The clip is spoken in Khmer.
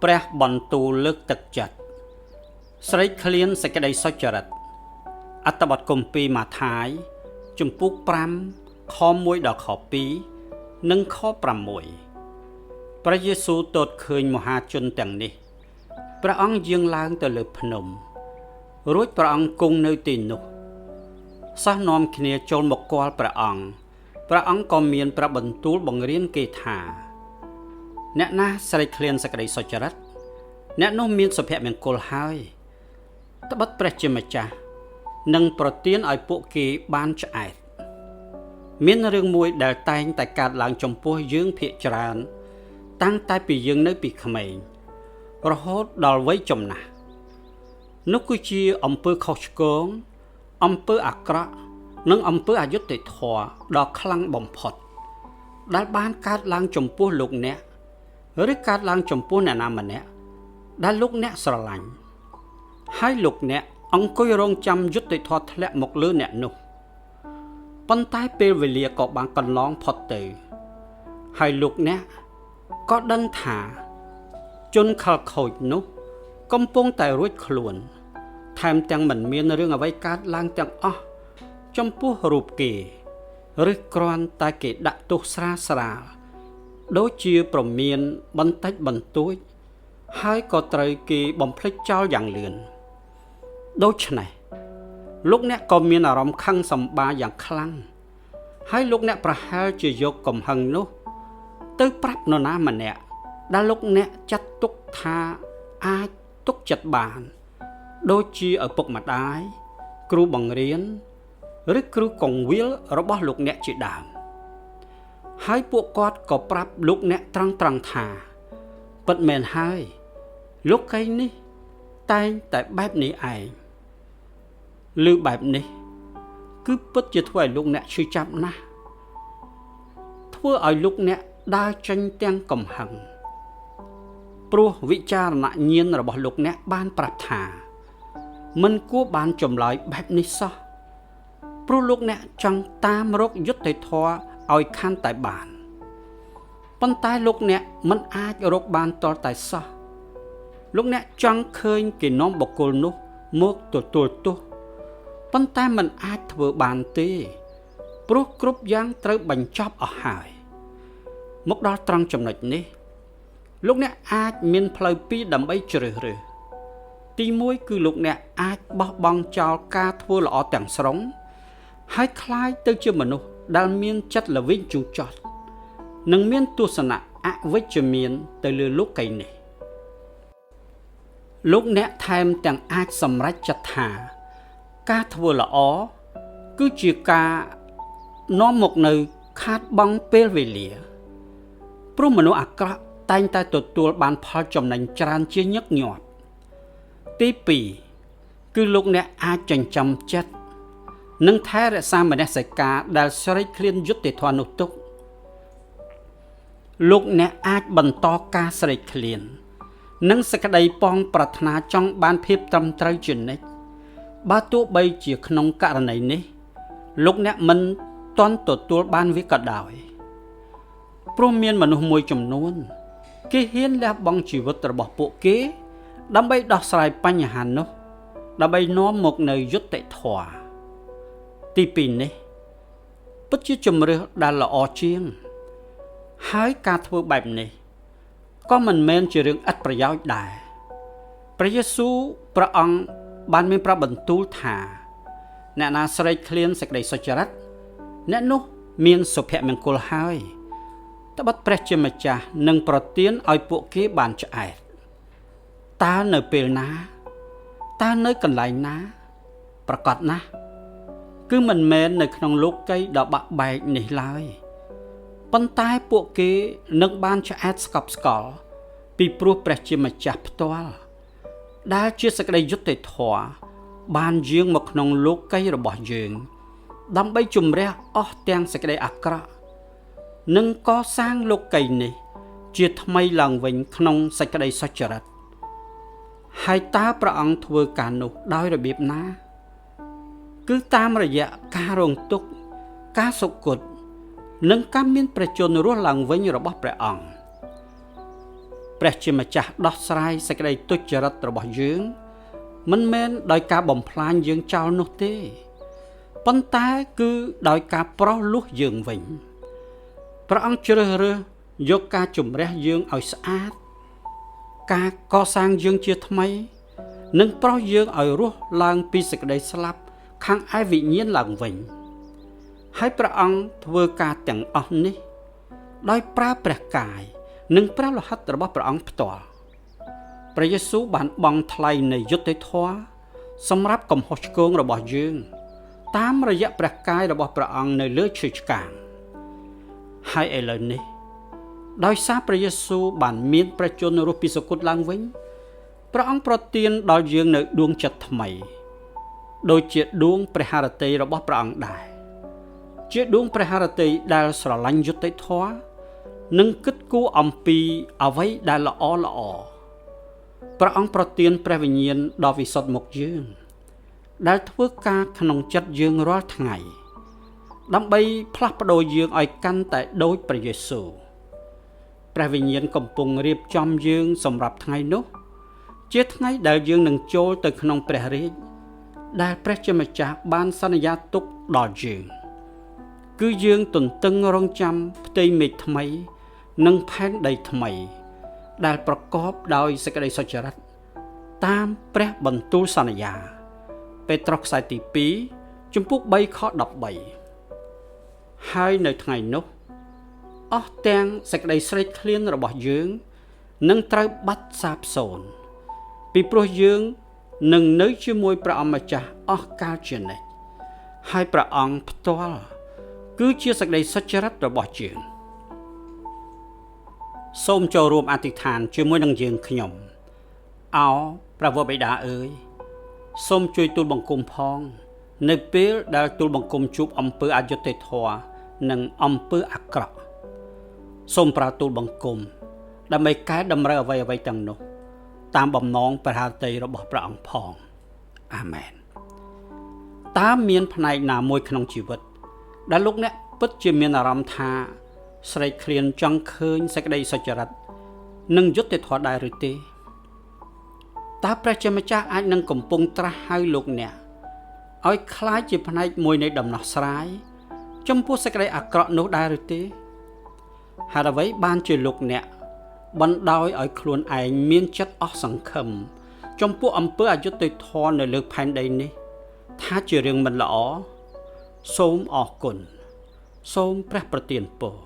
ព្រះបន្ទូលលើកទឹកចិត្តស្រីឃ្លានសេចក្តីសុចរិតអត្ថបទគម្ពីរម៉ាថាយជំពូក5ខ1ដល់ខ2និងខ6ព្រះយេស៊ូវទតឃើញមហាជនទាំងនេះព្រះអង្គយាងឡើងទៅលើភ្នំរួចព្រះអង្គគង់នៅទីនោះសិស្សនាំគ្នាចូលមកគាល់ព្រះអង្គក៏មានព្រះបន្ទូលបង្រៀនគេថាអ្នកណាស្រេកឃ្លានសេចក្តីសុចរិតអ្នកនោះមានសុភមង្គលហើយត្បិតព្រះជាម្ចាស់នឹងប្រទានឲ្យពួកគេបានឆ្អែតមានរឿងមួយដែលតែងតែកើតឡើងចំពោះយើងភាគច្រើនតាំងតែពីយើងនៅពីក្មេងរហូតដល់វ័យចំណាស់នោះគឺជាអំពើខុសឆ្គងអំពើអាក្រក់និងអំពើអយុត្តិធម៌ដ៏ខ្លាំងបំផុតដែលបានកើតឡើងចំពោះលោកអ្នកឬកើតឡើងចំពោះអ្នកណាម្នាក់ដែលលោកអ្នកស្រឡាញ់ហើយលោកអ្នកអង្គុយរងចាំយុត្តិធម៌ធ្លាក់មកលើអ្នកនោះប៉ុន្តែពេលវេលាក៏បានកន្លងផុតទៅហើយលោកអ្នកក៏ដឹងថាជនខលខូចនោះកំពុងតែរួចខ្លួនថែមទាំងមិនមានរឿងអ្វីកើតឡើងទាំងអស់ចំពោះរូបគេឬគ្រាន់តែគេដាក់ទោសស្រាលដូចជាប្រមានបន្តិចបន្តួចហើយក៏ត្រូវគេបំភ្លេចចោលយ៉ាងលឿនដូច្នេះលោកអ្នកក៏មានអារម្មណ៍ខឹងសម្បារយ៉ាងខ្លាំងហើយលោកអ្នកប្រហែលជាយកកំហឹងនោះទៅប្រាប់នរណាម្នាក់ដែលលោកអ្នកចាត់ទុកថាអាចទុកចិត្តបានដូចជាឪពុកម្ដាយគ្រូបង្រៀនឬគ្រូកងវិលរបស់លោកអ្នកជាដើមហើយពួកគាត់ក៏ប្រាប់លោកអ្នកត្រង់ថាពិតមែនហើយលោកកៃនេះតែងតែបែបនេះឯងឬបែបនេះគឺពិតជាធ្វើឲ្យលោកអ្នកឈឺចាប់ណាស់ធ្វើឲ្យលោកអ្នកដើរចេញទាំងកំហឹងព្រោះវិចារណញ្ញាណរបស់លោកអ្នកបានប្រាប់ថាមិនគួរបានចម្លើយបែបនេះសោះព្រោះលោកអ្នកចង់តាមរកយុត្តិធម៌ឲ្យខាន់តែបានប៉ុន្តែលោកអ្នកមិនអាចរកបានទាល់តែសោះលោកអ្នកចង់ឃើញគេនាំបុគ្គលនោះមកទទួលទោសប៉ុន្តែមិនអាចធ្វើបានទេព្រោះគ្រប់យ៉ាងត្រូវបញ្ចប់អស់ហើយមកដល់ត្រង់ចំណុចនេះលោកអ្នកអាចមានផ្លូវពីរដើម្បីជ្រើសរើសទី1គឺលោកអ្នកអាចបោះបង់ចោលការធ្វើល្អទាំងស្រុងហើយคล้ายទៅជាមនុស្សដែលមានចិត្តល្វីងជូរចត់និងមានទស្សនៈអវិជ្ជមានទៅលើលោកីនេះលោកអ្នកថែមទាំងអាចសម្រេចចិត្តថាការធ្វើល្អគឺជាការនាំមកនៅខាតបង់ពេលវេលាព្រោះមនុស្សអាក្រក់តែងតែទទួលបានផលចំណេញច្រើនជាញឹកញាប់ទី2គឺលោកអ្នកអាចចិញ្ចឹមចិត្តនិងថែរក្សាមនសិការដែលស្រេកឃ្លានយុត្តិធម៌នោះទុកលោកអ្នកអាចបន្តការស្រេកឃ្លាននិងសេចក្តីប៉ងប្រាថ្នាចង់បានភាពត្រឹមត្រូវជានិច្ចបើទោះបីជាក្នុងករណីនេះលោកអ្នកមិនទាន់ទទួលបានវាក៏ដោយព្រោះមានមនុស្សមួយចំនួនគេហ៊ានលះបង់ជីវិតរបស់ពួកគេដើម្បីដោះស្រាយបញ្ហានោះដើម្បីនាំមកនៅយុត្តិធម៌ទី2នេះពិតជាជំរឿសដែលល្អជាងហើយការធ្វើបែបនេះក៏មិនមែនជារឿងឥតប្រយោជន៍ដែរព្រះយេស៊ូវព្រះអង្គបានមានប្រាប់បន្ទូលថាអ្នកណាស្រេកឃ្លានសេចក្តីសុចរិតអ្នកនោះមានសុភមង្គលហើយត្បិតព្រះជាម្ចាស់នឹងប្រទានឲ្យពួកគេបានឆ្អែតតើនៅពេលណាតើនៅកន្លែងណាប្រកាសណាស់គឺមិនមែននៅក្នុងលោកីដ៏បាក់បែកនេះឡើយប៉ុន្តែពួកគេនឹងបានឆ្អែតស្កប់ស្កល់ពីព្រោះព្រះជាម្ចាស់ផ្ទាល់ដែលជាសេចក្តីយុត្តិធម៌បានយាងមកក្នុងលោកីរបស់យើងដើម្បីជំរះអស់ទាំងសេចក្តីអាក្រក់និងកសាងលោកីនេះជាថ្មីឡើងវិញក្នុងសេចក្តីសុចរិតហើយតើព្រះអង្គធ្វើការនោះដោយរបៀបណាគឺតាមរយៈការរងទុក្ខការសុគតនិងការមានព្រះជន្មរស់ឡើងវិញរបស់ព្រះអង្គ ព ព្រះជាម្ចាស់ដោះស្រាយសេចក្តីទុច្ចរិតរបស់យើងមិនមែនដោយការបំផ្លាញយើងចោលនោះទេប៉ុន្តែគឺដោយការប្រោសលោះយើងវិញព្រះអង្គជ្រើសរើសយកការជំរះយើងឲ្យស្អាតការកសាងយើងជាថ្មីនិងប្រោសយើងឲ្យរស់ឡើងពីសេចក្តីស្លាប់ខាងឯវិញ្ញាណឡើងវិញហើយព្រះអង្គធ្វើការទាំងអស់នេះដោយប្រើព្រះកាយនិងព្រះលោហិតរបស់ព្រះអង្គផ្ទាល់ព្រះយេស៊ូវបានបង់ថ្លៃនៃយុត្តិធម៌សម្រាប់កំហុសឆ្គងរបស់យើងតាមរយៈព្រះកាយរបស់ព្រះអង្គនៅលើឈើឆ្កាងហើយឥឡូវនេះដោយសារព្រះយេស៊ូវបានមានព្រះជន្មរស់ពីសគត់ឡើងវិញព្រះអង្គប្រទានដល់យើងនៅដួងចិត្តថ្មីដូចជាដួងព្រះハរតីរបស់ព្រះអង្គដែរជាដួងព្រះハរតីដែលស្រឡាញ់យុត្តិធម៌និងគិតគូរអំពីអ្វីដែលល្អព្រះអង្គប្រទានព្រះវិញ្ញាណដ៏វិសុទ្ធមកយើងដែលធ្វើការក្នុងចិត្តយើងរាល់ថ្ងៃដើម្បីផ្លាស់ប្ដូរយើងឲ្យកាន់តែដូចព្រះយេស៊ូវព្រះវិញ្ញាណកំពុងរៀបចំយើងសម្រាប់ថ្ងៃនោះជាថ្ងៃដែលយើងនឹងចូលទៅក្នុងព្រះរាជដែលព្រះជាម្ចាស់បានសន្យាទុកដល់យើងគឺយើងទន្ទឹងរង់ចាំផ្ទៃមេឃថ្មីនិងផែនដីថ្មីដែលប្រកបដោយសេចក្តីសុចរិតតាមព្រះបន្ទូលសន្យាពេត្រុសខ្សែទី2ជំពូក3ខ13ហើយនៅថ្ងៃនោះអស់ទាំងសេចក្តីស្រេកឃ្លានរបស់យើងនឹងត្រូវបាត់សាបសូន្យពីព្រោះយើងនឹងនៅជាមួយព្រះអម្ចាស់អស់កាលជានិច្ចហើយព្រះអង្គផ្ទាល់គឺជាសេចក្តីសុចរិតរបស់យើងសូមចូលរួមអធិដ្ឋានជាមួយនឹងយើងខ្ញុំអោព្រះវរបិតាអើយសូមជួយទូលបង្គំផងនៅពេលដែលទូលបង្គំជួបអំពើអយុត្តិធម៌និងអំពើអាក្រក់សូមប្រើទូលបង្គំដើម្បីកែតម្រូវអ្វីៗទាំងនោះតាមបំណងព្រះハរតីរបស់ព្រះអង្គផងអាមែនតើមានផ្នែកណាមួយក្នុងជីវិតដែលលោកអ្នកពិតជាមានអារម្មណ៍ថាស្រេកឃ្លានចង់ឃើញសេចក្តីសុចរិតនិងយុត្តិធម៌ដែរឬទេតើព្រះជាម្ចាស់អាចនឹងកំពុងត្រាស់ហៅលោកអ្នកឲ្យคล้ายជាផ្នែកមួយនៃដំណោះស្រាយចំពោះសេចក្តីអាក្រក់នោះដែរឬទេហេតុអ្វីបានជាលោកអ្នកបណ្ដោយឲ្យខ្លួនឯងមានចិត្តអស់សង្ឃឹមចំពោះអំពើអយុត្តិធម៌នៅលើផែនដីនេះថាជារឿងមិនល្អសូមអរគុណសូមព្រះប្រទានពរ